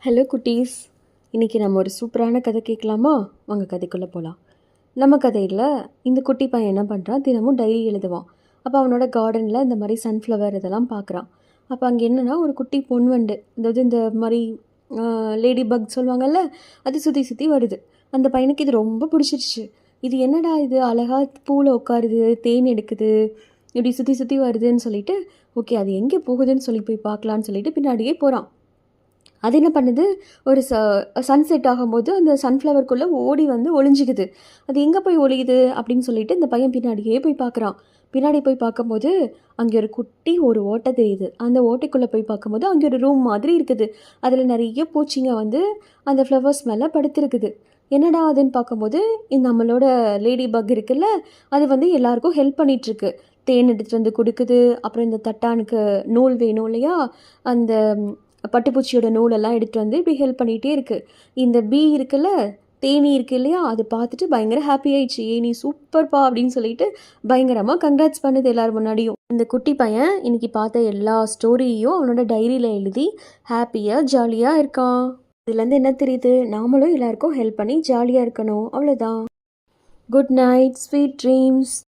Hello குட்டீஸ், இன்றைக்கி நம்ம ஒரு சூப்பரான கதை கேட்கலாமா? வாங்க கதைக்குள்ளே போகலாம். நம்ம கதையில் இந்த குட்டி பையன் என்ன பண்ணுறான், தினமும் டைரி எழுதுவான். அப்போ அவனோட கார்டனில் இந்த மாதிரி சன்ஃப்ளவர் இதெல்லாம் பார்க்குறான். அப்போ அங்கே என்னென்னா ஒரு குட்டி பொன்வண்டு, அதாவது இந்த மாதிரி லேடி பக் சொல்லுவாங்கல்ல, அது சுற்றி சுற்றி வருது. அந்த பையனுக்கு இது ரொம்ப பிடிச்சிருச்சு. இது என்னடா இது அழகாக பூவில் உட்காருது, தேன் எடுக்குது, இப்படி சுற்றி சுற்றி வருதுன்னு சொல்லிட்டு, ஓகே அது எங்கே போகுதுன்னு சொல்லி போய் பார்க்கலான்னு சொல்லிட்டு பின்னாடியே போகிறான். அது என்ன பண்ணுது, ஒரு சன்செட் ஆகும்போது அந்த சன்ஃப்ளவருக்குள்ளே ஓடி வந்து ஒளிஞ்சிக்குது. அது எங்கே போய் ஒளியுது அப்படின்னு சொல்லிட்டு இந்த பையன் பின்னாடியே போய் பார்க்குறான். பின்னாடி போய் பார்க்கும்போது அங்கே ஒரு குட்டி ஒரு ஓட்டை தெரியுது. அந்த ஓட்டைக்குள்ளே போய் பார்க்கும்போது அங்கே ஒரு ரூம் மாதிரி இருக்குது. அதில் நிறைய பூச்சிங்க வந்து அந்த ஃப்ளவர்ஸ் மேலே படுத்துருக்குது. என்னடா அதுன்னு பார்க்கும்போது நம்மளோட லேடி பக் இருக்குல்ல, அது வந்து எல்லாருக்கும் ஹெல்ப் பண்ணிகிட்ருக்கு. தேன் எடுத்துகிட்டு வந்து கொடுக்குது. அப்புறம் இந்த தட்டானுக்கு நூல் வேணும் இல்லையா, அந்த பட்டுப்பூச்சியோட நூலெல்லாம் எடுத்துகிட்டு வந்து இப்படி ஹெல்ப் பண்ணிகிட்டே இருக்குது. இந்த பீ இருக்குல்ல, தேனி இருக்குது இல்லையா, அது பார்த்துட்டு பயங்கர ஹாப்பி ஆயிடுச்சு. நீ சூப்பர்ப்பா அப்படின்னு சொல்லிட்டு பயங்கரமாக கங்க்ராட்ஸ் பண்ணுது எல்லோரும் முன்னாடியும். இந்த குட்டி பையன் இன்னைக்கு பார்த்த எல்லா ஸ்டோரியையும் அவனோட டைரியில் எழுதி ஹாப்பியாக ஜாலியாக இருக்கான். இதுலேருந்து என்ன தெரியுது, நாமளும் எல்லாருக்கும் ஹெல்ப் பண்ணி ஜாலியாக இருக்கணும், அவ்வளோதான். Good night, sweet dreams.